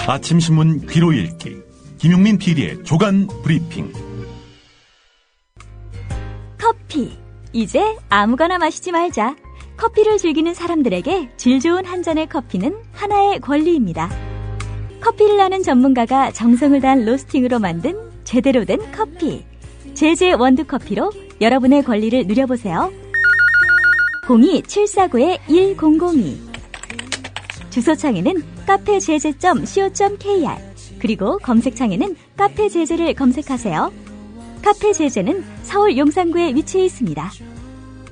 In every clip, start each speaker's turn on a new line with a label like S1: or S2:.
S1: 아침신문 귀로 읽기 김용민 PD의 조간 브리핑.
S2: 커피. 이제 아무거나 마시지 말자. 커피를 즐기는 사람들에게 질 좋은 한 잔의 커피는 하나의 권리입니다. 커피를 아는 전문가가 정성을 다한 로스팅으로 만든 제대로 된 커피. 제제 원두커피로 여러분의 권리를 누려보세요. 02-749-1002. 주소창에는 카페제제.co.kr 그리고 검색창에는 카페제제를 검색하세요. 카페제제는 서울 용산구에 위치해 있습니다.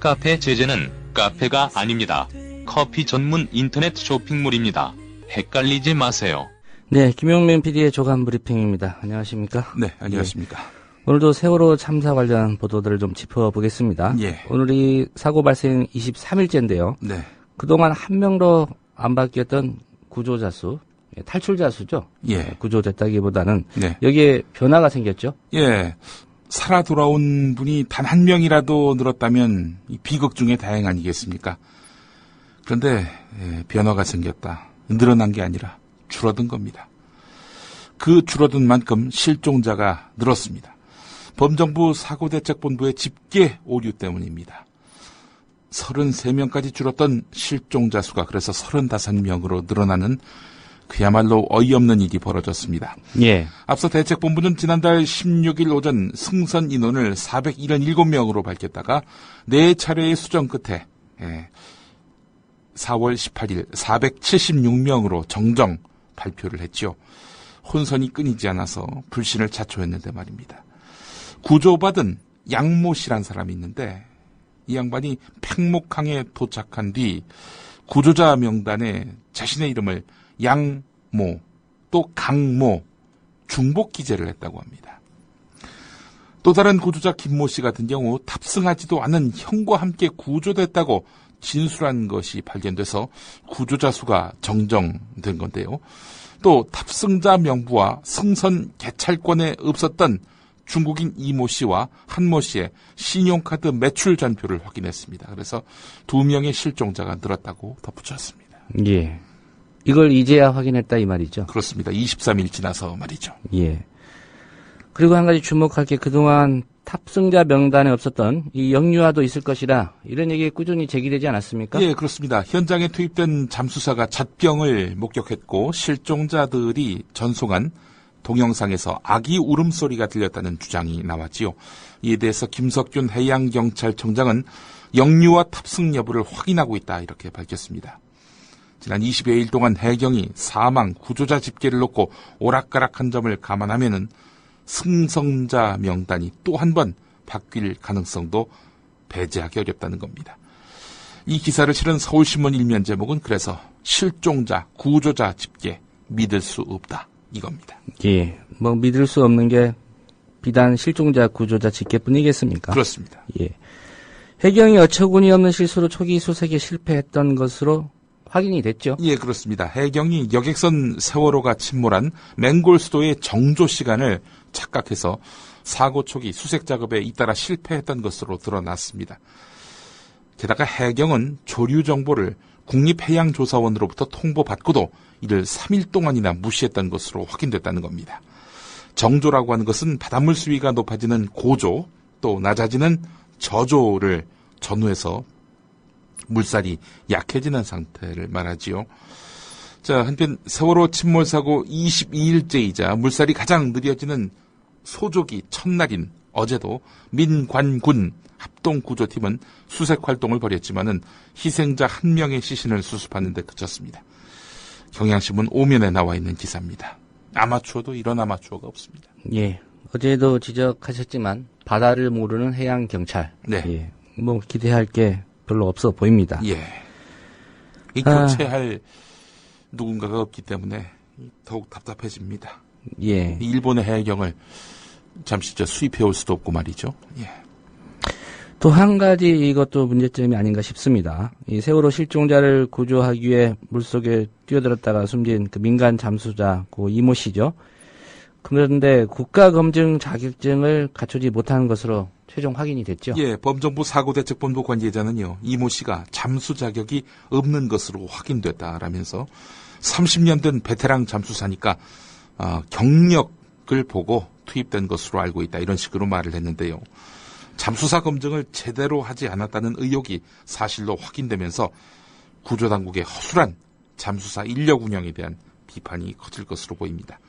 S3: 카페제제는 카페가 아닙니다. 커피 전문 인터넷 쇼핑몰입니다. 헷갈리지 마세요.
S4: 네, 김용민 PD의 조간 브리핑입니다. 안녕하십니까?
S5: 네, 안녕하십니까?
S4: 네. 오늘도 세월호 참사 관련 보도들을 좀 짚어보겠습니다.
S5: 예.
S4: 오늘이 사고 발생 23일째인데요.
S5: 네.
S4: 그동안 한 명도 안 바뀌었던 구조자 수, 탈출자 수죠?
S5: 예.
S4: 구조됐다기보다는
S5: 네.
S4: 여기에 변화가 생겼죠?
S5: 예. 살아 돌아온 분이 단 한 명이라도 늘었다면 이 비극 중에 다행 아니겠습니까? 그런데 변화가 생겼다. 늘어난 게 아니라 줄어든 겁니다. 그 줄어든 만큼 실종자가 늘었습니다. 범정부 사고대책본부의 집계 오류 때문입니다. 33명까지 줄었던 실종자 수가 그래서 35명으로 늘어나는 그야말로 어이없는 일이 벌어졌습니다.
S4: 예.
S5: 앞서 대책본부는 지난달 16일 오전 승선 인원을 477명으로 밝혔다가 4차례의 수정 끝에 4월 18일 476명으로 정정 발표를 했죠. 혼선이 끊이지 않아서 불신을 자초했는데 말입니다. 구조받은 양모 씨란 사람이 있는데 이 양반이 팽목항에 도착한 뒤 구조자 명단에 자신의 이름을 양모 또 강모 중복 기재를 했다고 합니다. 또 다른 구조자 김모 씨 같은 경우 탑승하지도 않은 형과 함께 구조됐다고 진술한 것이 발견돼서 구조자 수가 정정된 건데요. 또 탑승자 명부와 승선 개찰권에 없었던 중국인 이모 씨와 한모 씨의 신용카드 매출 잔표를 확인했습니다. 그래서 2명의 실종자가 늘었다고 덧붙였습니다.
S4: 예. 이걸 이제야 확인했다 이 말이죠?
S5: 그렇습니다. 23일 지나서 말이죠.
S4: 예. 그리고 한 가지 주목할 게 그동안 탑승자 명단에 없었던 이 영유아도 있을 것이라 이런 얘기 꾸준히 제기되지 않았습니까?
S5: 예, 그렇습니다. 현장에 투입된 잠수사가 잣병을 목격했고 실종자들이 전송한 동영상에서 아기 울음소리가 들렸다는 주장이 나왔지요. 이에 대해서 김석균 해양경찰청장은 영유아 탑승 여부를 확인하고 있다 이렇게 밝혔습니다. 지난 20여일 동안 해경이 사망, 구조자 집계를 놓고 오락가락한 점을 감안하면은 승선자 명단이 또 한 번 바뀔 가능성도 배제하기 어렵다는 겁니다. 이 기사를 실은 서울신문 일면 제목은 그래서 실종자, 구조자 집계 믿을 수 없다 이겁니다.
S4: 예, 뭐 믿을 수 없는 게 비단 실종자, 구조자 집계뿐이겠습니까?
S5: 그렇습니다.
S4: 예, 해경이 어처구니 없는 실수로 초기 수색에 실패했던 것으로 확인이 됐죠?
S5: 예, 그렇습니다. 해경이 여객선 세월호가 침몰한 맹골 수도의 정조 시간을 착각해서 사고 초기 수색 작업에 잇따라 실패했던 것으로 드러났습니다. 게다가 해경은 조류 정보를 국립해양조사원으로부터 통보받고도 이를 3일 동안이나 무시했던 것으로 확인됐다는 겁니다. 정조라고 하는 것은 바닷물 수위가 높아지는 고조 또 낮아지는 저조를 전후해서 물살이 약해지는 상태를 말하지요. 자, 한편 세월호 침몰 사고 22일째이자 물살이 가장 느려지는 소조기 첫날인 어제도 민관군 합동구조팀은 수색 활동을 벌였지만은 희생자 1명의 시신을 수습하는 데 그쳤습니다. 경향신문 5면에 나와 있는 기사입니다. 아마추어도 이런 아마추어가 없습니다.
S4: 예, 어제도 지적하셨지만 바다를 모르는 해양경찰.
S5: 네.
S4: 예, 뭐 기대할 게 별로 없어 보입니다.
S5: 예. 이 교체할 누군가가 없기 때문에 더욱 답답해집니다.
S4: 예.
S5: 일본의 해경을 잠시 수입해 올 수도 없고 말이죠. 예.
S4: 또 한 가지 이것도 문제점이 아닌가 싶습니다. 이 세월호 실종자를 구조하기 위해 물속에 뛰어들었다가 숨진 그 민간 잠수자 고 이모 씨죠. 그런데 국가검증 자격증을 갖추지 못하는 것으로 최종 확인이 됐죠.
S5: 예, 범정부 사고대책본부 관계자는요, 이모 씨가 잠수 자격이 없는 것으로 확인됐다라면서 30년 된 베테랑 잠수사니까 경력을 보고 투입된 것으로 알고 있다. 이런 식으로 말을 했는데요. 잠수사 검증을 제대로 하지 않았다는 의혹이 사실로 확인되면서 구조당국의 허술한 잠수사 인력 운영에 대한 비판이 커질 것으로 보입니다.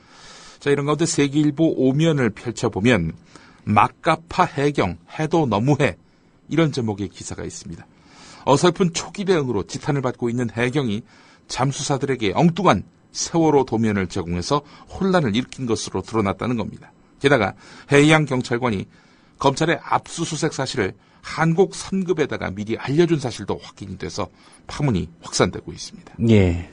S5: 자, 이런 가운데 세계일보 5면을 펼쳐보면 막가파 해경, 해도 너무해, 이런 제목의 기사가 있습니다. 어설픈 초기 대응으로 지탄을 받고 있는 해경이 잠수사들에게 엉뚱한 세월호 도면을 제공해서 혼란을 일으킨 것으로 드러났다는 겁니다. 게다가 해양경찰관이 검찰의 압수수색 사실을 한국 선급에다가 미리 알려준 사실도 확인이 돼서 파문이 확산되고 있습니다.
S4: 예.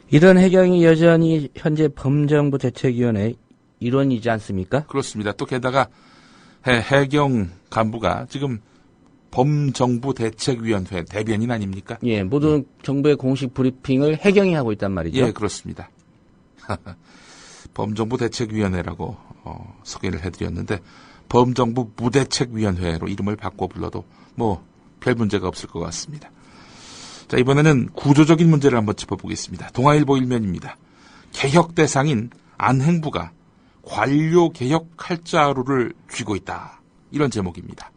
S4: 이런 해경이 여전히 현재 범정부 대책위원회 일원이지 않습니까?
S5: 그렇습니다. 또 게다가 해경 간부가 지금 범정부 대책위원회 대변인 아닙니까?
S4: 예, 모든 정부의 공식 브리핑을 해경이 하고 있단 말이죠.
S5: 예, 그렇습니다. 범정부 대책위원회라고 소개를 해드렸는데 범정부 무대책위원회로 이름을 바꿔 불러도 뭐 별 문제가 없을 것 같습니다. 자, 이번에는 구조적인 문제를 한번 짚어보겠습니다. 동아일보 일면입니다. 개혁 대상인 안행부가 관료개혁 칼자루를 쥐고 있다. 이런 제목입니다.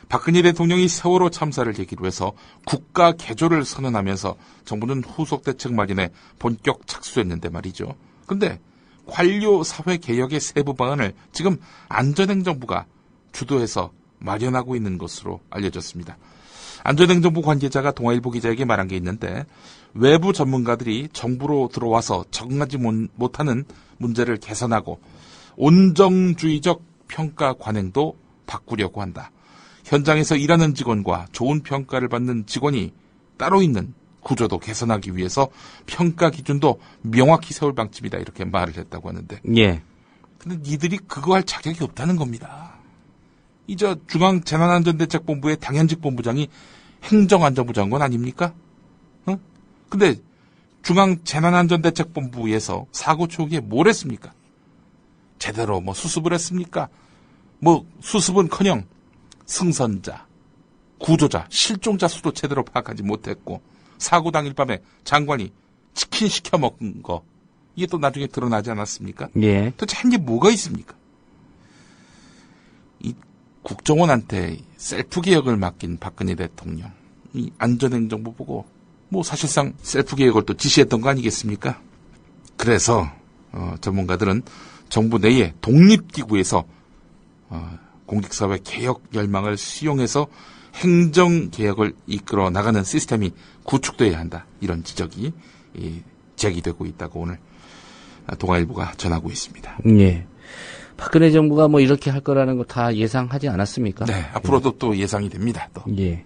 S5: 박근혜 대통령이 세월호 참사를 계기로 해서 국가 개조를 선언하면서 정부는 후속 대책 마련에 본격 착수했는데 말이죠. 그런데 관료 사회 개혁의 세부 방안을 지금 안전행정부가 주도해서 마련하고 있는 것으로 알려졌습니다. 안전행정부 관계자가 동아일보 기자에게 말한 게 있는데 외부 전문가들이 정부로 들어와서 적응하지 못하는 문제를 개선하고 온정주의적 평가 관행도 바꾸려고 한다. 현장에서 일하는 직원과 좋은 평가를 받는 직원이 따로 있는 구조도 개선하기 위해서 평가 기준도 명확히 세울 방침이다. 이렇게 말을 했다고 하는데.
S4: 예.
S5: 근데 니들이 그거 할 자격이 없다는 겁니다. 이제 중앙재난안전대책본부의 당현직 본부장이 행정안전부 장관 아닙니까? 근데 중앙재난안전대책본부에서 사고 초기에 뭘 했습니까? 제대로 뭐 수습을 했습니까? 뭐 수습은커녕 승선자, 구조자, 실종자 수도 제대로 파악하지 못했고 사고 당일 밤에 장관이 치킨 시켜 먹은 거 이게 또 나중에 드러나지 않았습니까?
S4: 예.
S5: 도대체 한 게 뭐가 있습니까? 이 국정원한테 셀프 개혁을 맡긴 박근혜 대통령, 이 안전행정부 보고 뭐 사실상 셀프 개혁을 또 지시했던 거 아니겠습니까? 그래서 전문가들은 정부 내에 독립기구에서 공직사회 개혁 열망을 수용해서 행정개혁을 이끌어 나가는 시스템이 구축돼야 한다. 이런 지적이 제기되고 있다고 오늘 동아일보가 전하고 있습니다.
S4: 예. 박근혜 정부가 뭐 이렇게 할 거라는 거 다 예상하지 않았습니까?
S5: 네, 앞으로도 또 예상이 됩니다. 또.
S4: 예.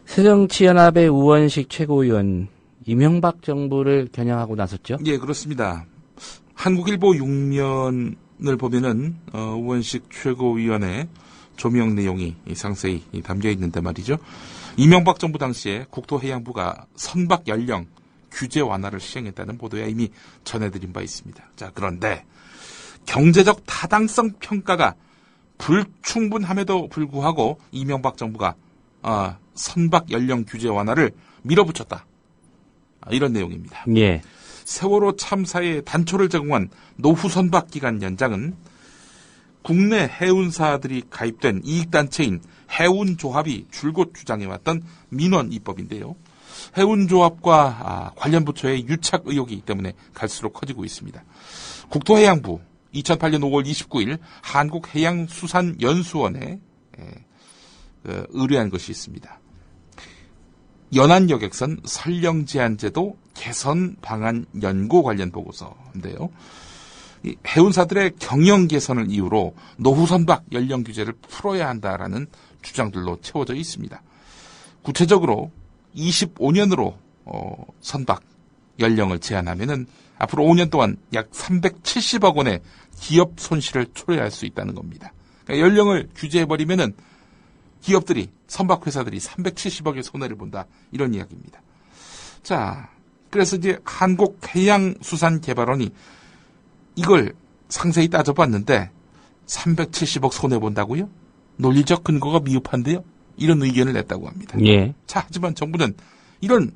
S4: 새정치연합의 우원식 최고위원 이명박 정부를 겨냥하고 나섰죠?
S5: 예, 그렇습니다. 한국일보 6면을 보면은 우원식 최고위원의 조명 내용이 상세히 담겨 있는데 말이죠. 이명박 정부 당시에 국토해양부가 선박 연령 규제 완화를 시행했다는 보도에 이미 전해드린 바 있습니다. 자, 그런데 경제적 타당성 평가가 불충분함에도 불구하고 이명박 정부가 선박 연령 규제 완화를 밀어붙였다. 이런 내용입니다.
S4: 예.
S5: 세월호 참사에 단초를 제공한 노후선박 기간 연장은 국내 해운사들이 가입된 이익단체인 해운조합이 줄곧 주장해왔던 민원 입법인데요. 해운조합과 관련 부처의 유착 의혹이 때문에 갈수록 커지고 있습니다. 국토해양부 2008년 5월 29일 한국해양수산연수원에 의뢰한 것이 있습니다. 연안여객선 설령 제한제도 개선 방안 연구 관련 보고서인데요. 이 해운사들의 경영 개선을 이유로 노후선박 연령 규제를 풀어야 한다라는 주장들로 채워져 있습니다. 구체적으로 25년으로 선박 연령을 제한하면은 앞으로 5년 동안 약 370억 원의 기업 손실을 초래할 수 있다는 겁니다. 그러니까 연령을 규제해버리면은 기업들이, 선박회사들이 370억의 손해를 본다. 이런 이야기입니다. 자, 그래서 이제 한국해양수산개발원이 이걸 상세히 따져봤는데 370억 손해본다고요? 논리적 근거가 미흡한데요? 이런 의견을 냈다고 합니다.
S4: 예.
S5: 자, 하지만 정부는 이런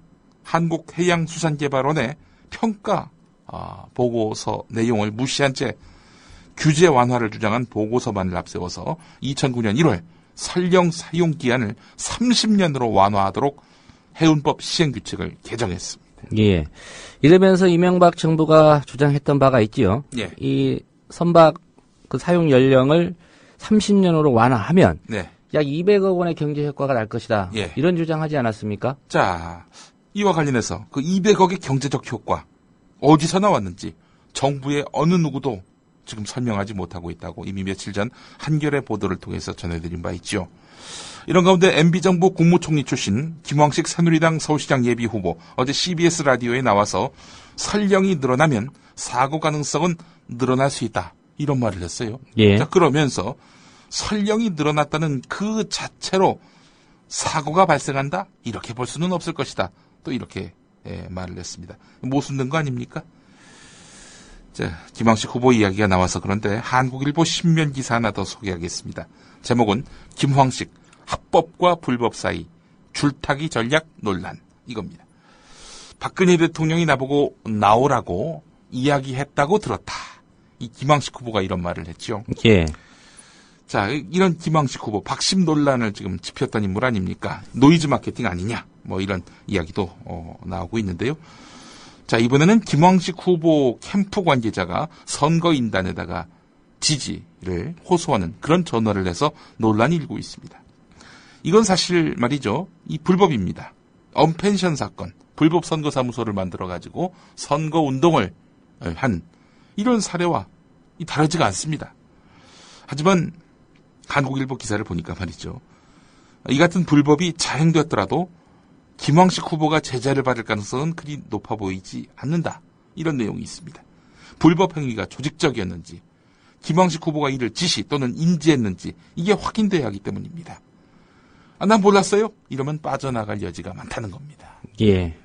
S5: 한국해양수산개발원의 평가 보고서 내용을 무시한 채 규제 완화를 주장한 보고서만을 앞세워서 2009년 1월 설령 사용 기한을 30년으로 완화하도록 해운법 시행규칙을 개정했습니다.
S4: 예. 이러면서 이명박 정부가 주장했던 바가 있지요.
S5: 예.
S4: 이 선박 그 사용 연령을 30년으로 완화하면
S5: 네.
S4: 약 200억 원의 경제 효과가 날 것이다.
S5: 예.
S4: 이런 주장하지 않았습니까?
S5: 자, 이와 관련해서 그 200억의 경제적 효과 어디서 나왔는지 정부의 어느 누구도 지금 설명하지 못하고 있다고 이미 며칠 전 한겨레 보도를 통해서 전해드린 바 있죠. 이런 가운데 MB정부 국무총리 출신 김황식 새누리당 서울시장 예비후보 어제 CBS 라디오에 나와서 설령이 늘어나면 사고 가능성은 늘어날 수 있다. 이런 말을 했어요.
S4: 예.
S5: 자, 그러면서 설령이 늘어났다는 그 자체로 사고가 발생한다? 이렇게 볼 수는 없을 것이다. 또 이렇게 말을 했습니다. 모순된 거 아닙니까? 자, 김황식 후보 이야기가 나와서 그런데 한국일보 신면 기사 하나 더 소개하겠습니다. 제목은 김황식 합법과 불법 사이 줄타기 전략 논란 이겁니다. 박근혜 대통령이 나보고 나오라고 이야기했다고 들었다. 이 김황식 후보가 이런 말을 했죠.
S4: 예.
S5: 자, 이런 김황식 후보 박심 논란을 지금 짚었던 인물 아닙니까? 노이즈 마케팅 아니냐? 뭐 이런 이야기도 나오고 있는데요. 자, 이번에는 김황식 후보 캠프 관계자가 선거인단에다가 지지를 호소하는 그런 전화를 해서 논란이 일고 있습니다. 이건 사실 말이죠. 이 불법입니다. 언펜션 사건, 불법 선거사무소를 만들어가지고 선거운동을 한 이런 사례와 다르지가 않습니다. 하지만 한국일보 기사를 보니까 말이죠. 이 같은 불법이 자행되었더라도 김황식 후보가 제재를 받을 가능성은 그리 높아 보이지 않는다. 이런 내용이 있습니다. 불법 행위가 조직적이었는지 김황식 후보가 이를 지시 또는 인지했는지 이게 확인돼야 하기 때문입니다. 난 몰랐어요. 이러면 빠져나갈 여지가 많다는 겁니다.
S4: 예.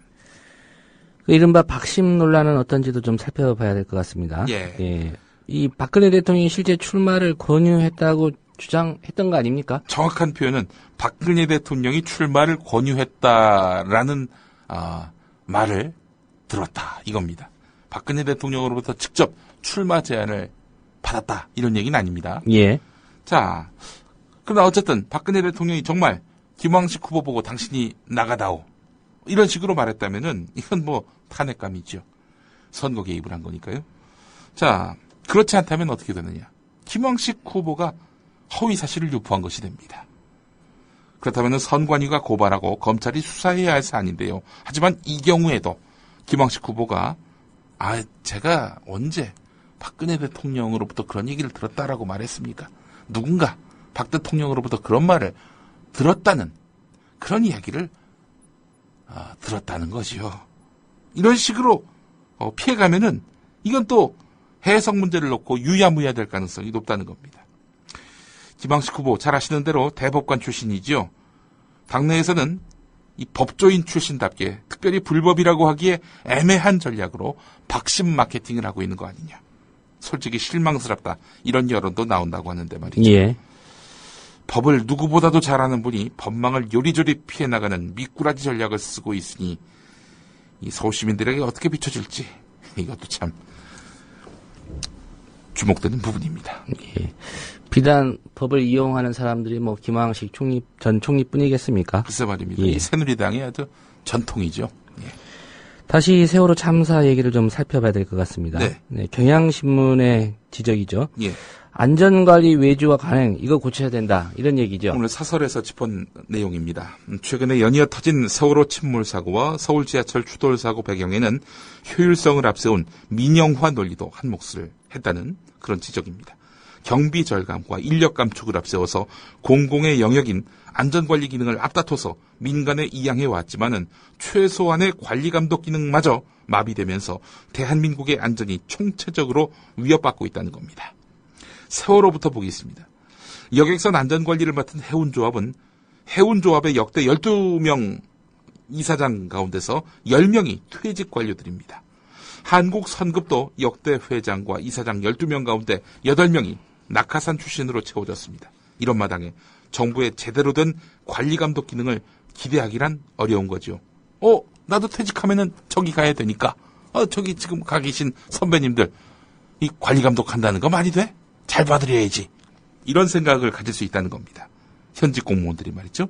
S4: 그 이른바 박심 논란은 어떤지도 좀 살펴봐야 될 것 같습니다.
S5: 예.
S4: 예. 이 박근혜 대통령이 실제 출마를 권유했다고 주장했던 거 아닙니까?
S5: 정확한 표현은 박근혜 대통령이 출마를 권유했다라는 말을 들었다 이겁니다. 박근혜 대통령으로부터 직접 출마 제안을 받았다 이런 얘기는 아닙니다.
S4: 예.
S5: 자, 그러나 어쨌든 박근혜 대통령이 정말 김황식 후보 보고 당신이 나가다오 이런 식으로 말했다면은 이건 뭐 탄핵감이죠. 선거 개입을 한 거니까요. 자, 그렇지 않다면 어떻게 되느냐? 김황식 후보가 허위 사실을 유포한 것이 됩니다. 그렇다면 선관위가 고발하고 검찰이 수사해야 할 사안인데요. 하지만 이 경우에도 김황식 후보가 제가 언제 박근혜 대통령으로부터 그런 얘기를 들었다라고 말했습니까? 누군가 박 대통령으로부터 그런 말을 들었다는 그런 이야기를 들었다는 거지요. 이런 식으로 피해가면은 이건 또 해석 문제를 놓고 유야무야 될 가능성이 높다는 겁니다. 김황식 후보 잘 아시는 대로 대법관 출신이지요. 당내에서는 이 법조인 출신답게 특별히 불법이라고 하기에 애매한 전략으로 박심 마케팅을 하고 있는 거 아니냐. 솔직히 실망스럽다. 이런 여론도 나온다고 하는데 말이죠.
S4: 예.
S5: 법을 누구보다도 잘 아는 분이 법망을 요리조리 피해 나가는 미꾸라지 전략을 쓰고 있으니 이 서울 시민들에게 어떻게 비춰질지 이것도 참 주목되는 부분입니다.
S4: 예. 비단 법을 이용하는 사람들이 뭐 김황식 전 총리뿐이겠습니까?
S5: 글쎄 말입니다.
S4: 예.
S5: 이 새누리당의 아주 전통이죠. 예.
S4: 다시 세월호 참사 얘기를 좀 살펴봐야 될 것 같습니다.
S5: 네.
S4: 경향신문의 지적이죠.
S5: 예.
S4: 안전관리 외주화 관행 이거 고쳐야 된다 이런 얘기죠.
S5: 오늘 사설에서 짚은 내용입니다. 최근에 연이어 터진 세월호 침몰 사고와 서울 지하철 추돌 사고 배경에는 효율성을 앞세운 민영화 논리도 한 몫을 했다는 그런 지적입니다. 경비 절감과 인력 감축을 앞세워서 공공의 영역인 안전관리 기능을 앞다퉈서 민간에 이양해 왔지만은 최소한의 관리 감독 기능마저 마비되면서 대한민국의 안전이 총체적으로 위협받고 있다는 겁니다. 세월호부터 보겠습니다. 여객선 안전관리를 맡은 해운조합은 해운조합의 역대 12명 이사장 가운데서 10명이 퇴직 관료들입니다. 한국선급도 역대 회장과 이사장 12명 가운데 8명이 낙하산 출신으로 채워졌습니다. 이런 마당에 정부의 제대로 된 관리 감독 기능을 기대하기란 어려운 거죠. 나도 퇴직하면은 저기 가야 되니까 저기 지금 가 계신 선배님들 이 관리 감독한다는 거 말이 돼? 잘 봐드려야지. 이런 생각을 가질 수 있다는 겁니다. 현직 공무원들이 말이죠.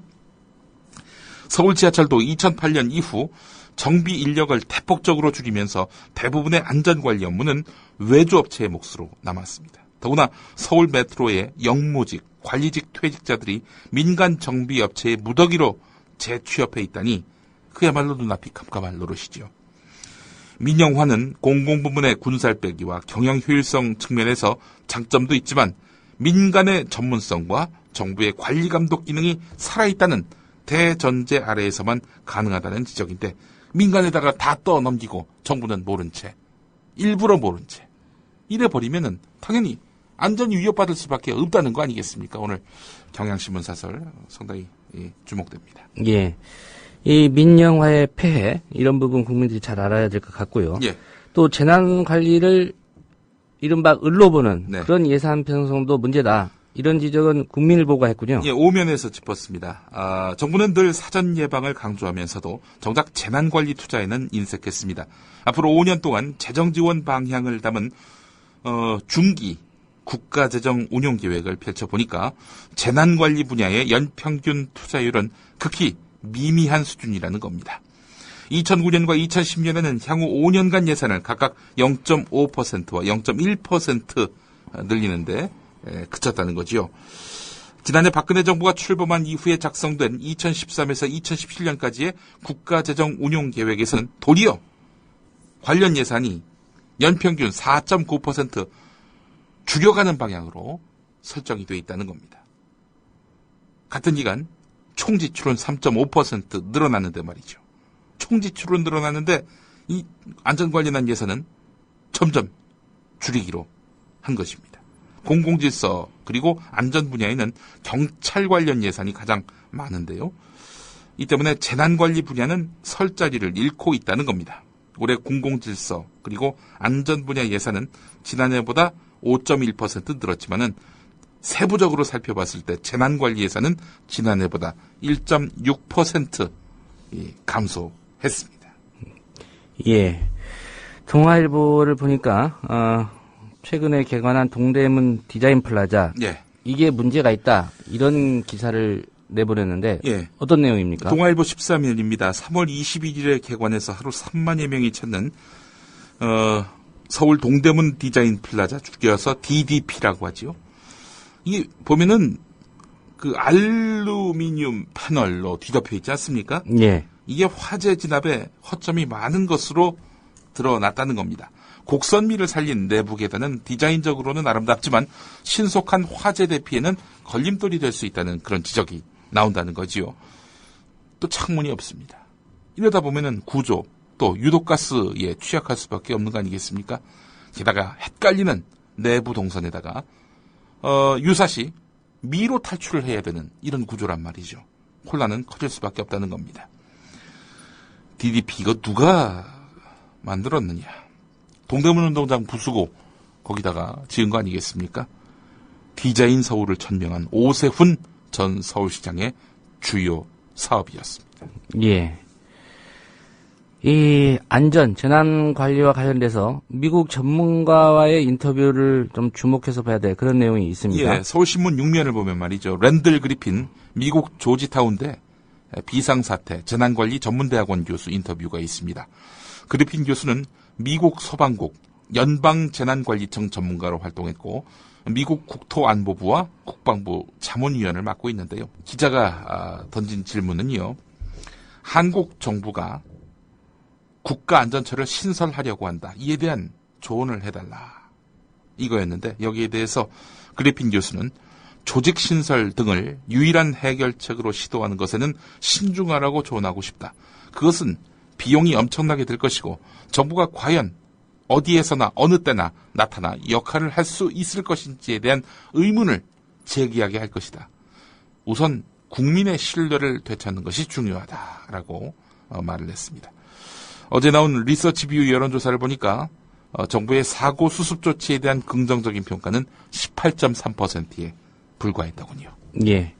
S5: 서울 지하철도 2008년 이후 정비 인력을 대폭적으로 줄이면서 대부분의 안전관리 업무는 외주업체의 몫으로 남았습니다. 더구나 서울 메트로의 영무직, 관리직 퇴직자들이 민간 정비업체의 무더기로 재취업해 있다니 그야말로 눈앞이 깜깜할 노릇이죠. 민영화는 공공부문의 군살 빼기와 경영 효율성 측면에서 장점도 있지만 민간의 전문성과 정부의 관리 감독 기능이 살아있다는 대전제 아래에서만 가능하다는 지적인데 민간에다가 다 떠넘기고 정부는 모른 채, 일부러 모른 채 이래버리면은 당연히 안전이 위협받을 수밖에 없다는 거 아니겠습니까? 오늘 경향신문 사설 상당히 주목됩니다.
S4: 예. 이 민영화의 폐해 이런 부분 국민들이 잘 알아야 될 것 같고요.
S5: 예.
S4: 또 재난 관리를 이른바 을로 보는
S5: 네.
S4: 그런 예산 편성도 문제다. 이런 지적은 국민일보가 했군요.
S5: 예, 오면에서 짚었습니다. 정부는 늘 사전 예방을 강조하면서도 정작 재난관리 투자에는 인색했습니다. 앞으로 5년 동안 재정 지원 방향을 담은 중기 국가재정 운용 계획을 펼쳐보니까 재난관리 분야의 연평균 투자율은 극히 미미한 수준이라는 겁니다. 2009년과 2010년에는 향후 5년간 예산을 각각 0.5%와 0.1% 늘리는데 그쳤다는 거지요. 지난해 박근혜 정부가 출범한 이후에 작성된 2013에서 2017년까지의 국가재정 운용 계획에서는 도리어 관련 예산이 연평균 4.9% 줄여가는 방향으로 설정이 되어 있다는 겁니다. 같은 기간 총지출은 3.5% 늘어났는데 말이죠. 총지출은 늘어났는데 이 안전관련한 예산은 점점 줄이기로 한 것입니다. 공공질서 그리고 안전 분야에는 경찰 관련 예산이 가장 많은데요. 이 때문에 재난관리 분야는 설 자리를 잃고 있다는 겁니다. 올해 공공질서 그리고 안전 분야 예산은 지난해보다 5.1% 늘었지만은 세부적으로 살펴봤을 때 재난관리 예산은 지난해보다 1.6% 감소했습니다.
S4: 예. 동아일보를 보니까 최근에 개관한 동대문 디자인 플라자
S5: 예.
S4: 이게 문제가 있다 이런 기사를 내보냈는데
S5: 예.
S4: 어떤 내용입니까?
S5: 동아일보 13일입니다. 3월 21일에 개관해서 하루 3만여 명이 찾는 서울 동대문 디자인 플라자 줄여서 DDP라고 하지요. 이게 보면은 그 알루미늄 패널로 뒤덮여 있지 않습니까?
S4: 예.
S5: 이게 화재 진압에 허점이 많은 것으로 드러났다는 겁니다. 곡선미를 살린 내부 계단은 디자인적으로는 아름답지만 신속한 화재 대피에는 걸림돌이 될 수 있다는 그런 지적이 나온다는 거지요. 또 창문이 없습니다. 이러다 보면은 구조 또 유독가스에 취약할 수밖에 없는 거 아니겠습니까? 게다가 헷갈리는 내부 동선에다가 유사시 미로 탈출을 해야 되는 이런 구조란 말이죠. 혼란은 커질 수밖에 없다는 겁니다. DDP 이거 누가 만들었느냐? 동대문 운동장 부수고 거기다가 지은 거 아니겠습니까? 디자인 서울을 천명한 오세훈 전 서울시장의 주요 사업이었습니다.
S4: 예. 이 안전, 재난 관리와 관련돼서 미국 전문가와의 인터뷰를 좀 주목해서 봐야 될 그런 내용이 있습니다.
S5: 예, 서울신문 6면을 보면 말이죠. 랜들 그리핀 미국 조지타운대 비상사태 재난관리 전문대학원 교수 인터뷰가 있습니다. 그리핀 교수는 미국 소방국 연방재난관리청 전문가로 활동했고 미국 국토안보부와 국방부 자문위원을 맡고 있는데요. 기자가 던진 질문은요. 한국 정부가 국가안전처를 신설하려고 한다. 이에 대한 조언을 해달라. 이거였는데 여기에 대해서 그리핀 교수는 조직 신설 등을 유일한 해결책으로 시도하는 것에는 신중하라고 조언하고 싶다. 그것은 비용이 엄청나게 들 것이고 정부가 과연 어디에서나 어느 때나 나타나 역할을 할 수 있을 것인지에 대한 의문을 제기하게 할 것이다. 우선 국민의 신뢰를 되찾는 것이 중요하다라고 말을 했습니다. 어제 나온 리서치뷰 여론조사를 보니까 정부의 사고 수습 조치에 대한 긍정적인 평가는 18.3%에 불과했더군요.
S4: 예.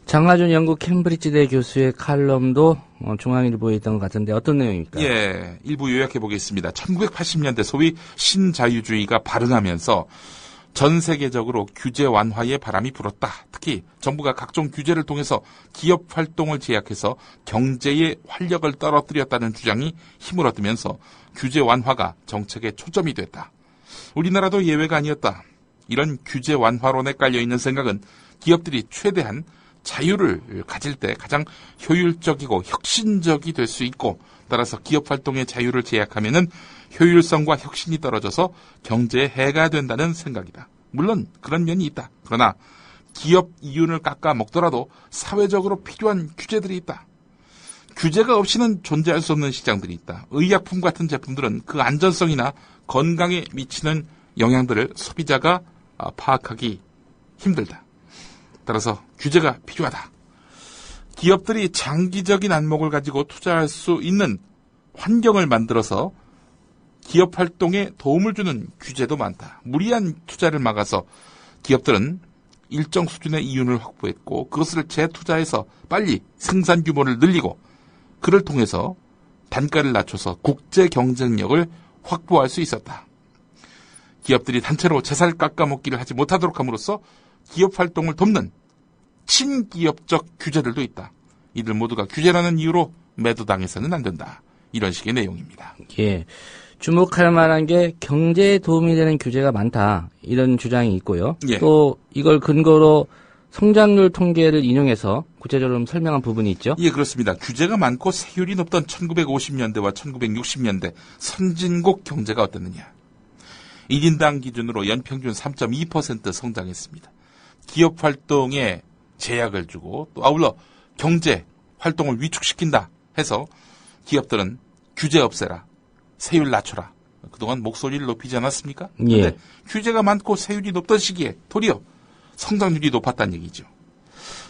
S4: 장하준 영국 캠브리지대 교수의 칼럼도 중앙일보에 있던 것 같은데 어떤 내용입니까?
S5: 예, 일부 요약해 보겠습니다. 1980년대 소위 신자유주의가 발흥하면서 전 세계적으로 규제 완화의 바람이 불었다. 특히 정부가 각종 규제를 통해서 기업 활동을 제약해서 경제의 활력을 떨어뜨렸다는 주장이 힘을 얻으면서 규제 완화가 정책의 초점이 됐다. 우리나라도 예외가 아니었다. 이런 규제 완화론에 깔려있는 생각은 기업들이 최대한 자유를 가질 때 가장 효율적이고 혁신적이 될 수 있고, 따라서 기업 활동의 자유를 제약하면은 효율성과 혁신이 떨어져서 경제에 해가 된다는 생각이다. 물론 그런 면이 있다. 그러나 기업 이윤을 깎아 먹더라도 사회적으로 필요한 규제들이 있다. 규제가 없이는 존재할 수 없는 시장들이 있다. 의약품 같은 제품들은 그 안전성이나 건강에 미치는 영향들을 소비자가 파악하기 힘들다. 따라서 규제가 필요하다. 기업들이 장기적인 안목을 가지고 투자할 수 있는 환경을 만들어서 기업 활동에 도움을 주는 규제도 많다. 무리한 투자를 막아서 기업들은 일정 수준의 이윤을 확보했고, 그것을 재투자해서 빨리 생산 규모를 늘리고, 그를 통해서 단가를 낮춰서 국제 경쟁력을 확보할 수 있었다. 기업들이 단체로 재살 깎아먹기를 하지 못하도록 함으로써 기업 활동을 돕는 친기업적 규제들도 있다. 이들 모두가 규제라는 이유로 매도당해서는 안 된다. 이런 식의 내용입니다.
S4: 예. 주목할 만한 게 경제에 도움이 되는 규제가 많다. 이런 주장이 있고요.
S5: 예.
S4: 또 이걸 근거로 성장률 통계를 인용해서 구체적으로 설명한 부분이 있죠.
S5: 예, 그렇습니다. 규제가 많고 세율이 높던 1950년대와 1960년대 선진국 경제가 어땠느냐. 1인당 기준으로 연평균 3.2% 성장했습니다. 기업 활동에 제약을 주고 또 아울러 경제 활동을 위축시킨다 해서 기업들은 규제 없애라, 세율 낮춰라. 그동안 목소리를 높이지 않았습니까? 그런데
S4: 예.
S5: 규제가 많고 세율이 높던 시기에 도리어 성장률이 높았다는 얘기죠.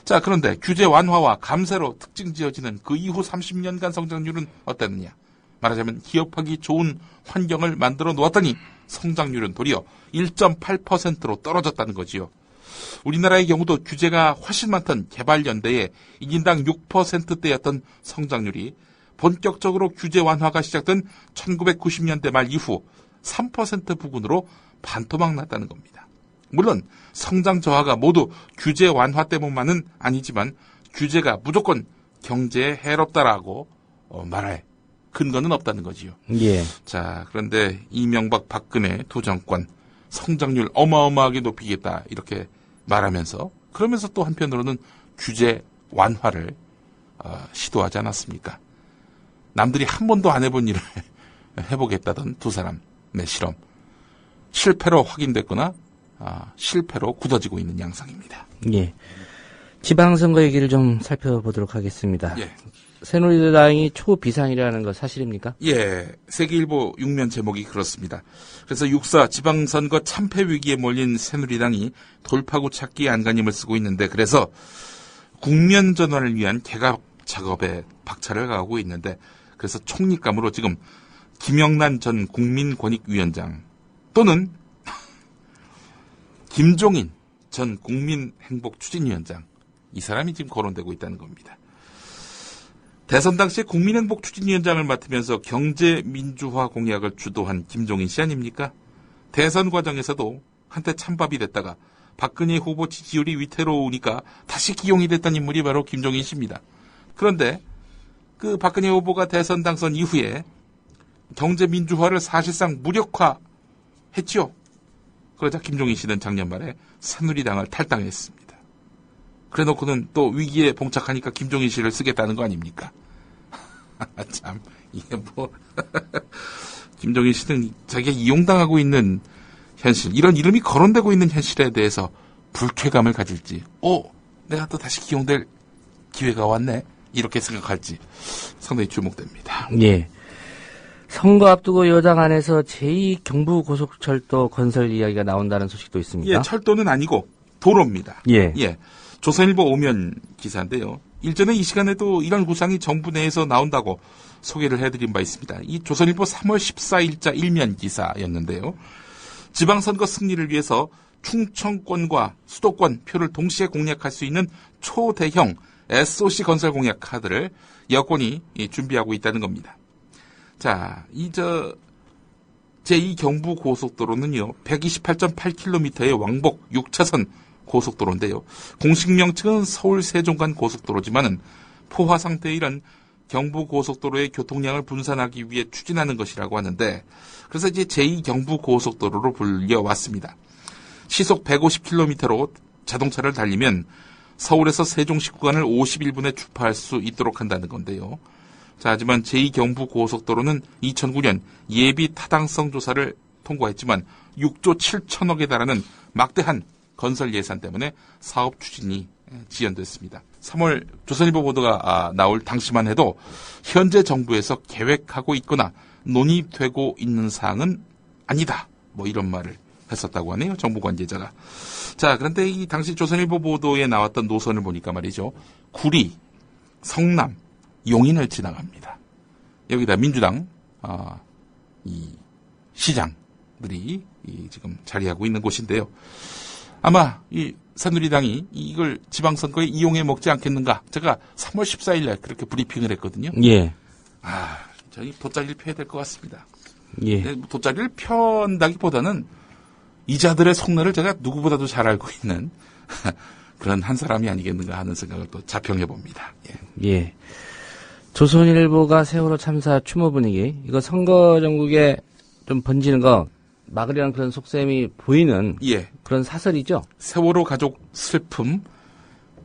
S5: 자, 그런데 규제 완화와 감세로 특징 지어지는 그 이후 30년간 성장률은 어땠느냐. 말하자면 기업하기 좋은 환경을 만들어 놓았더니 성장률은 도리어 1.8%로 떨어졌다는 거지요. 우리나라의 경우도 규제가 훨씬 많던 개발연대에 1인당 6%대였던 성장률이 본격적으로 규제 완화가 시작된 1990년대 말 이후 3% 부근으로 반토막 났다는 겁니다. 물론 성장 저하가 모두 규제 완화 때문만은 아니지만 규제가 무조건 경제에 해롭다라고 말할 근거는 없다는 거지요.
S4: 예.
S5: 자, 그런데 이명박 박근혜 두 정권 성장률 어마어마하게 높이겠다 이렇게 말하면서, 그러면서 또 한편으로는 규제 완화를 시도하지 않았습니까? 남들이 한 번도 안 해본 일을 해보겠다던 두 사람의 실험, 실패로 확인됐거나 실패로 굳어지고 있는 양상입니다.
S4: 예. 지방선거 얘기를 좀 살펴보도록 하겠습니다.
S5: 예.
S4: 새누리당이 초비상이라는 거 사실입니까?
S5: 예, 세계일보 6면 제목이 그렇습니다. 그래서 6.4 지방선거 참패 위기에 몰린 새누리당이 돌파구 찾기 안간힘을 쓰고 있는데, 그래서 국면 전환을 위한 개각 작업에 박차를 가하고 있는데, 그래서 총리감으로 지금 김영란 전 국민권익위원장 또는 김종인 전 국민행복추진위원장, 이 사람이 지금 거론되고 있다는 겁니다. 대선 당시에 국민행복추진위원장을 맡으면서 경제민주화 공약을 주도한 김종인 씨 아닙니까? 대선 과정에서도 한때 찬밥이 됐다가 박근혜 후보 지지율이 위태로우니까 다시 기용이 됐던 인물이 바로 김종인 씨입니다. 그런데 그 박근혜 후보가 대선 당선 이후에 경제민주화를 사실상 무력화했죠. 그러자 김종인 씨는 작년 말에 새누리당을 탈당했습니다. 그래놓고는 또 위기에 봉착하니까 김종인 씨를 쓰겠다는 거 아닙니까? 참, 이게 뭐 김종인 씨는 자기가 이용당하고 있는 현실, 이런 이름이 거론되고 있는 현실에 대해서 불쾌감을 가질지, 내가 또 다시 기용될 기회가 왔네, 이렇게 생각할지 상당히 주목됩니다.
S4: 예. 선거 앞두고 여당 안에서 제2경부고속철도 건설 이야기가 나온다는 소식도 있습니다.
S5: 예, 철도는 아니고 도로입니다.
S4: 예.
S5: 조선일보 오면 기사인데요. 일전에 이 시간에도 이런 구상이 정부 내에서 나온다고 소개를 해드린 바 있습니다. 이 조선일보 3월 14일자 일면 기사였는데요. 지방선거 승리를 위해서 충청권과 수도권 표를 동시에 공략할 수 있는 초대형 SOC 건설 공약 카드를 여권이 준비하고 있다는 겁니다. 자, 제2 경부 고속도로는요, 128.8km의 왕복 6차선 고속도로인데요. 공식 명칭은 서울 세종간 고속도로지만은 포화 상태의 이런 경부 고속도로의 교통량을 분산하기 위해 추진하는 것이라고 하는데, 그래서 이제 제2 경부 고속도로로 불려왔습니다. 시속 150km로 자동차를 달리면 서울에서 세종시 구간을 51분에 주파할 수 있도록 한다는 건데요. 자, 하지만 제2 경부 고속도로는 2009년 예비 타당성 조사를 통과했지만 6조 7천억에 달하는 막대한 건설 예산 때문에 사업 추진이 지연됐습니다. 3월 조선일보 보도가 나올 당시만 해도 현재 정부에서 계획하고 있거나 논의되고 있는 사항은 아니다. 뭐 이런 말을 했었다고 하네요. 정부 관계자가. 자, 그런데 이 당시 조선일보 보도에 나왔던 노선을 보니까 말이죠. 구리, 성남, 용인을 지나갑니다. 여기다 민주당 이 시장들이 지금 자리하고 있는 곳인데요. 아마 이 새누리당이 이걸 지방선거에 이용해 먹지 않겠는가. 제가 3월 14일 날 그렇게 브리핑을 했거든요.
S4: 예.
S5: 저희 돗자리를 펴야 될 것 같습니다.
S4: 예.
S5: 돗자리를 편다기보다는 이자들의 속내를 제가 누구보다도 잘 알고 있는 그런 한 사람이 아니겠는가 하는 생각을 또 자평해 봅니다.
S4: 예. 조선일보가 세월호 참사 추모 분위기, 이거 선거 전국에 좀 번지는 거 막으려는 그런 속셈이 보이는 그런 사설이죠.
S5: 세월호 가족 슬픔,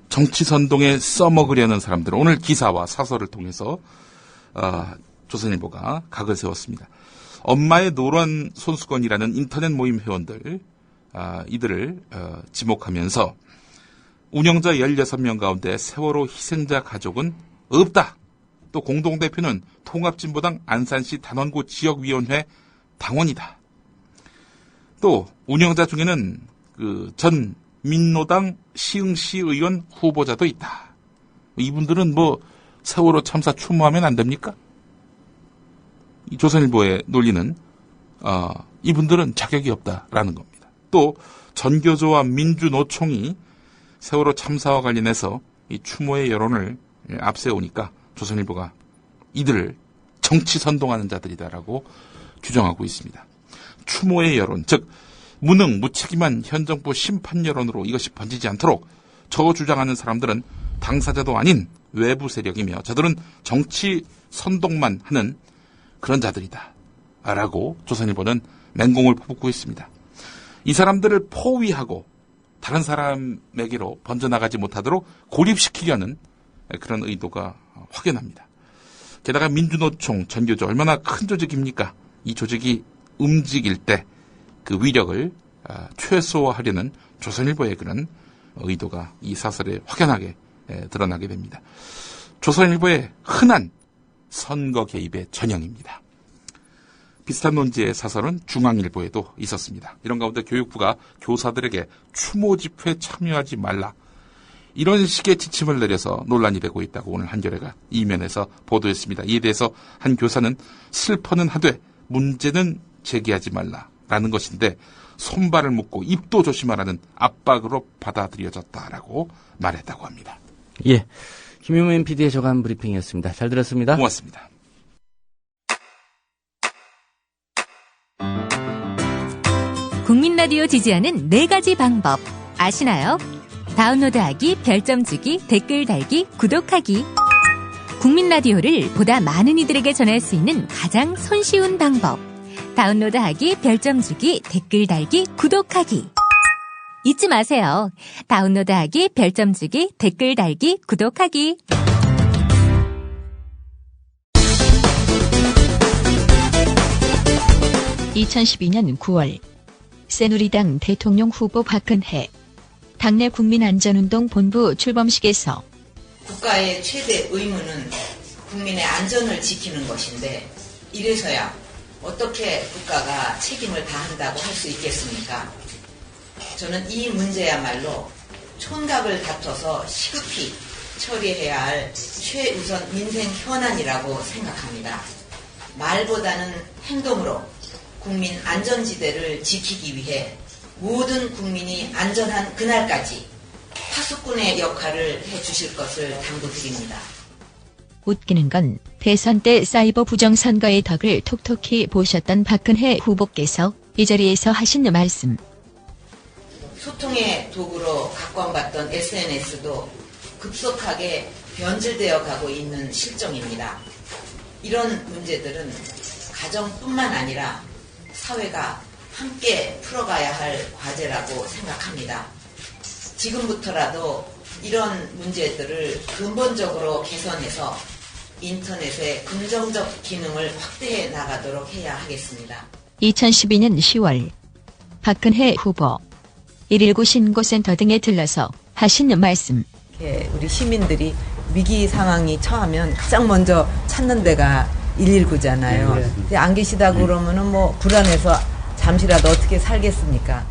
S5: 정치 선동에 써먹으려는 사람들, 오늘 기사와 사설을 통해서 조선일보가 각을 세웠습니다. 엄마의 노란 손수건이라는 인터넷 모임 회원들, 이들을 지목하면서 운영자 16명 가운데 세월호 희생자 가족은 없다. 또 공동대표는 통합진보당 안산시 단원구 지역위원회 당원이다. 또 운영자 중에는 전 민노당 시흥시 의원 후보자도 있다. 이분들은 뭐 세월호 참사 추모하면 안 됩니까? 이 조선일보의 논리는 이분들은 자격이 없다라는 겁니다. 또 전교조와 민주노총이 세월호 참사와 관련해서 이 추모의 여론을 앞세우니까 조선일보가 이들을 정치 선동하는 자들이다라고 규정하고 있습니다. 추모의 여론, 즉 무능, 무책임한 현 정부 심판 여론으로 이것이 번지지 않도록 주장하는 사람들은 당사자도 아닌 외부 세력이며 저들은 정치 선동만 하는 그런 자들이다 라고 조선일보는 맹공을 퍼붓고 있습니다. 이 사람들을 포위하고 다른 사람에게로 번져나가지 못하도록 고립시키려는 그런 의도가 확연합니다. 게다가 민주노총, 전교조 얼마나 큰 조직입니까? 이 조직이 움직일 때 그 위력을 최소화하려는 조선일보의 그런 의도가 이 사설에 확연하게 드러나게 됩니다. 조선일보의 흔한 선거 개입의 전형입니다. 비슷한 논지의 사설은 중앙일보에도 있었습니다. 이런 가운데 교육부가 교사들에게 추모 집회에 참여하지 말라, 이런 식의 지침을 내려서 논란이 되고 있다고 오늘 한겨레가 이면에서 보도했습니다. 이에 대해서 한 교사는 슬퍼는 하되 문제는 제기하지 말라라는 것인데 손발을 묶고 입도 조심하라는 압박으로 받아들여졌다라고 말했다고 합니다.
S4: 예, 김용민 PD의 저간 브리핑이었습니다. 잘 들었습니다.
S5: 고맙습니다.
S6: 국민 라디오 지지하는 4가지 방법 아시나요? 다운로드하기, 별점 주기, 댓글 달기, 구독하기. 국민 라디오를 보다 많은 이들에게 전할 수 있는 가장 손쉬운 방법. 다운로드하기, 별점 주기, 댓글 달기, 구독하기. 잊지 마세요. 다운로드하기, 별점 주기, 댓글 달기, 구독하기.
S7: (2012년 9월) 새누리당 대통령 후보 박근혜 당내 국민안전운동 본부 출범식에서
S8: 국가의 최대 의무는 국민의 안전을 지키는 것인데 이래서야 어떻게 국가가 책임을 다한다고 할 수 있겠습니까? 저는 이 문제야말로 촌각을 다퉈서 시급히 처리해야 할 최우선 민생 현안이라고 생각합니다. 말보다는 행동으로 국민 안전지대를 지키기 위해 모든 국민이 안전한 그날까지 파수꾼의 역할을 해주실 것을 당부드립니다.
S7: 웃기는 건 대선 때 사이버 부정선거의 덕을 톡톡히 보셨던 박근혜 후보께서 이 자리에서 하신 말씀.
S8: 소통의 도구로 각광받던 SNS도 급속하게 변질되어 가고 있는 실정입니다. 이런 문제들은 가정뿐만 아니라 사회가 함께 풀어가야 할 과제라고 생각합니다. 지금부터라도 이런 문제들을 근본적으로 개선해서 인터넷의 긍정적 기능을 확대해 나가도록 해야 하겠습니다.
S7: 2012년 10월 박근혜 후보 119 신고센터 등에 들러서 하신 말씀.
S9: 우리 시민들이 위기 상황이 처하면 가장 먼저 찾는 데가 119잖아요. 근데 안 계시다고 그러면은 뭐 불안해서 잠시라도 어떻게 살겠습니까?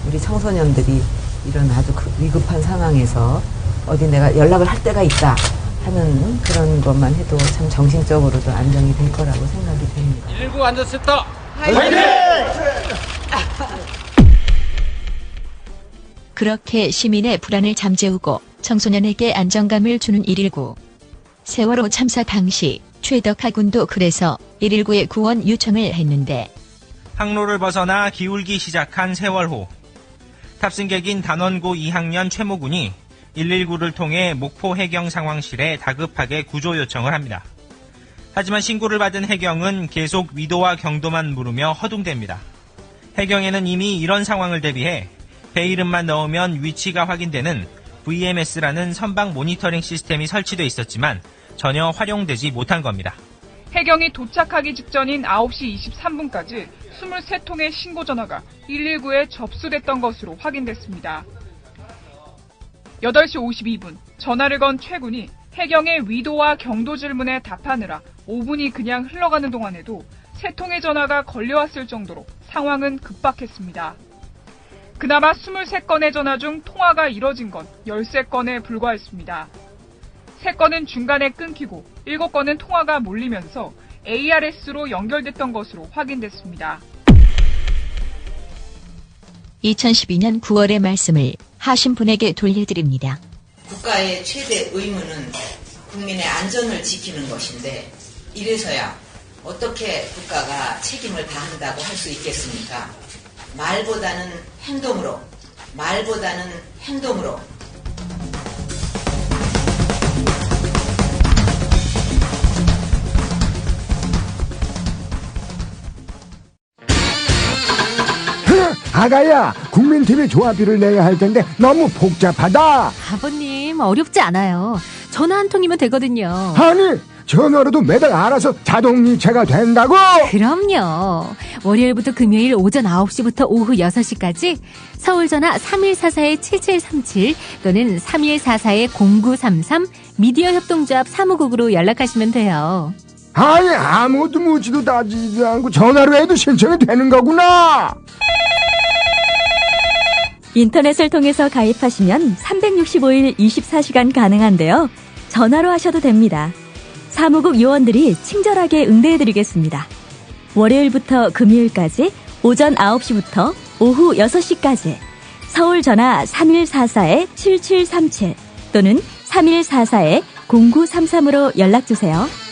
S9: 우리 청소년들이 이런 아주 위급한 상황에서 어디 내가 연락을 할 때가 있다 하는 그런 것만 해도 참 정신적으로도 안정이 될 거라고 생각이 됩니다.
S10: 119 안전센터
S9: 화이팅!
S7: 그렇게 시민의 불안을 잠재우고 청소년에게 안정감을 주는 119. 세월호 참사 당시 최덕하 군도 그래서 119에 구원 요청을 했는데
S10: 항로를 벗어나 기울기 시작한 세월호. 탑승객인 단원고 2학년 최모 군이 119를 통해 목포 해경 상황실에 다급하게 구조 요청을 합니다. 하지만 신고를 받은 해경은 계속 위도와 경도만 물으며 허둥댑니다. 해경에는 이미 이런 상황을 대비해 배 이름만 넣으면 위치가 확인되는 VMS라는 선박 모니터링 시스템이 설치돼 있었지만 전혀 활용되지 못한 겁니다.
S11: 해경이 도착하기 직전인 9시 23분까지 23통의 신고 전화가 119에 접수됐던 것으로 확인됐습니다. 8시 52분 전화를 건 최 군이 해경의 위도와 경도 질문에 답하느라 5분이 그냥 흘러가는 동안에도 3통의 전화가 걸려왔을 정도로 상황은 급박했습니다. 그나마 23건의 전화 중 통화가 이뤄진 건 13건에 불과했습니다. 3건은 중간에 끊기고 7건은 통화가 몰리면서 ARS로 연결됐던 것으로 확인됐습니다.
S7: 2012년 9월의 말씀을 하신 분에게 돌려드립니다.
S8: 국가의 최대 의무는 국민의 안전을 지키는 것인데 이래서야 어떻게 국가가 책임을 다한다고 할 수 있겠습니까? 말보다는 행동으로.
S12: 아가야, 국민TV 조합비를 내야 할 텐데 너무 복잡하다.
S6: 아버님, 어렵지 않아요. 전화 한 통이면 되거든요.
S12: 아니, 전화로도 매달 알아서 자동이체가 된다고?
S6: 그럼요. 월요일부터 금요일 오전 9시부터 오후 6시까지 서울전화 3144-7737 또는 3144-0933 미디어 협동조합 사무국으로 연락하시면 돼요.
S12: 아니, 아무것도 묻지도 따지지도 않고 전화로 해도 신청이 되는 거구나.
S2: 인터넷을 통해서 가입하시면 365일 24시간 가능한데요. 전화로 하셔도 됩니다. 사무국 요원들이 친절하게 응대해드리겠습니다. 월요일부터 금요일까지 오전 9시부터 오후 6시까지 서울 전화 3144-7737 또는 3144-0933으로 연락주세요.